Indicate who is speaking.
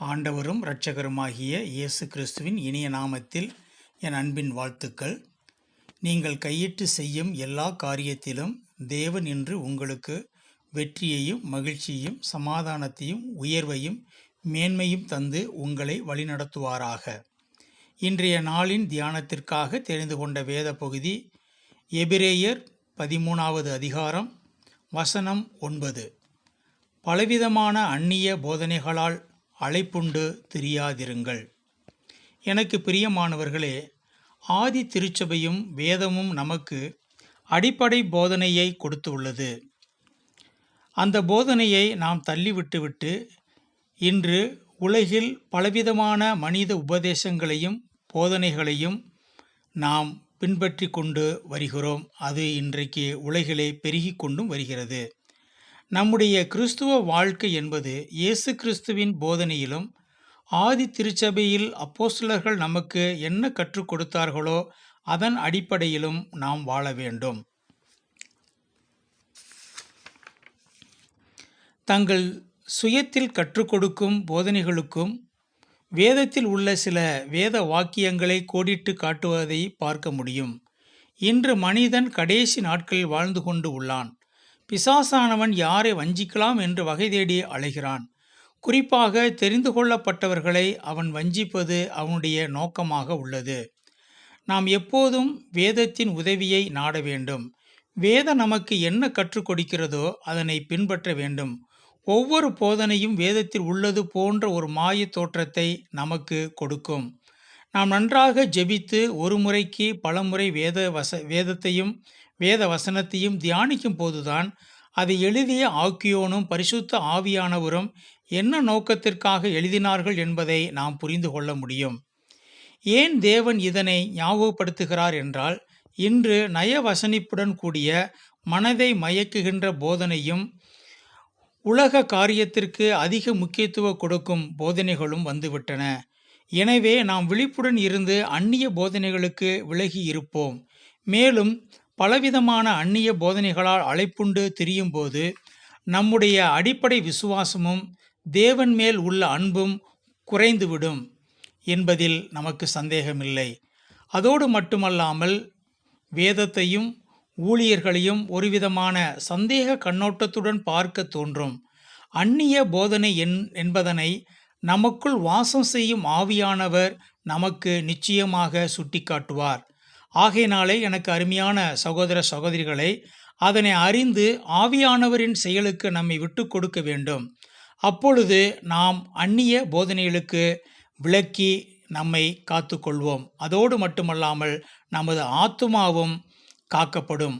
Speaker 1: ஆண்டவரும் இரட்சகருமாகிய இயேசு கிறிஸ்துவின் இனிய நாமத்தில் என் அன்பின் வாழ்த்துக்கள். நீங்கள் கையிட்டு செய்யும் எல்லா காரியத்திலும் தேவன் இன்று உங்களுக்கு வெற்றியையும் மகிழ்ச்சியையும் சமாதானத்தையும் உயர்வையும் மேன்மையும் தந்து உங்களை வழிநடத்துவாராக. இன்றைய நாளின் தியானத்திற்காக தெரிந்து கொண்ட வேத பகுதி எபிரேயர் 13வது அதிகாரம் வசனம் 9. பலவிதமான அந்நிய போதனைகளால் அழைப்புண்டு திரியாதிருங்கள். எனக்கு பிரியமானவர்களே, ஆதி திருச்சபையும் வேதமும் நமக்கு அடிப்படை போதனையை கொடுத்துள்ளது. அந்த போதனையை நாம் தள்ளிவிட்டுவிட்டு இன்று உலகில் பலவிதமான மனித உபதேசங்களையும் போதனைகளையும் நாம் பின்பற்றி கொண்டு வருகிறோம். அது இன்றைக்கு உலகிலே பெருகி கொண்டும் வருகிறது. நம்முடைய கிறிஸ்துவ வாழ்க்கை என்பது இயேசு கிறிஸ்துவின் போதனையிலும் ஆதி திருச்சபையில் அப்போஸ்தலர்கள் நமக்கு என்ன கற்றுக் கொடுத்தார்களோ அதன் அடிப்படையிலும் நாம் வாழ வேண்டும். தங்கள் சுயத்தில் கற்றுக் கொடுக்கும் போதனைகளுக்கும் வேதத்தில் உள்ள சில வேத வாக்கியங்களை கோடிட்டு காட்டுவதை பார்க்க முடியும். இன்று மனிதன் கடைசி நாட்களில் வாழ்ந்து கொண்டு உள்ளான். பிசாசானவன் யாரை வஞ்சிக்கலாம் என்று வகை தேடி அலைகிறான். குறிப்பாக தெரிந்து கொள்ளப்பட்டவர்களை அவன் வஞ்சிப்பது அவனுடைய நோக்கமாக உள்ளது. நாம் எப்போதும் வேதத்தின் உதவியை நாட வேண்டும். வேதம் நமக்கு என்ன கற்றுக் கொடுக்கிறதோ அதனை பின்பற்ற வேண்டும். ஒவ்வொரு போதனையும் வேதத்தில் உள்ளது போன்ற ஒரு மாய தோற்றத்தை நமக்கு கொடுக்கும். நாம் நன்றாக ஜெபித்து ஒரு முறைக்கு பலமுறை வேதத்தையும் வேத வசனத்தையும் தியானிக்கும் போதுதான் அதை எழுதிய ஆக்கியோனும் பரிசுத்த ஆவியானவரும் என்ன நோக்கத்திற்காக எழுதினார்கள் என்பதை நாம் புரிந்து கொள்ள முடியும். ஏன் தேவன் இதனை ஞாபகப்படுத்துகிறார் என்றால், இன்று நயவசனிப்புடன் கூடிய மனதை மயக்குகின்ற போதனையும் உலக காரியத்திற்கு அதிக முக்கியத்துவம் கொடுக்கும் போதனைகளும் வந்துவிட்டன. எனவே நாம் விழிப்புடன் இருந்து அந்நிய போதனைகளுக்கு விலகி இருப்போம். மேலும் பலவிதமான அந்நிய போதனைகளால் அழைப்புண்டு திரியும் போது நம்முடைய அடிப்படை விசுவாசமும் தேவன் மேல் உள்ள அன்பும் குறைந்துவிடும் என்பதில் நமக்கு சந்தேகமில்லை. அதோடு மட்டுமல்லாமல் வேதத்தையும் ஊழியர்களையும் ஒருவிதமான சந்தேக கண்ணோட்டத்துடன் பார்க்க தோன்றும். அந்நிய போதனை என்பதனை நமக்குள் வாசம் செய்யும் ஆவியானவர் நமக்கு நிச்சயமாக சுட்டிக்காட்டுவார். ஆகையினாலே எனக்கு அருமையான சகோதர சகோதரிகளை, அதனை அறிந்து ஆவியானவரின் செயலுக்கு நம்மை விட்டு கொடுக்க வேண்டும். அப்பொழுது நாம் அந்நிய போதனைகளுக்கு விலக்கி நம்மை காத்து கொள்வோம். அதோடு மட்டுமல்லாமல் நமது ஆத்துமாவும் காக்கப்படும்.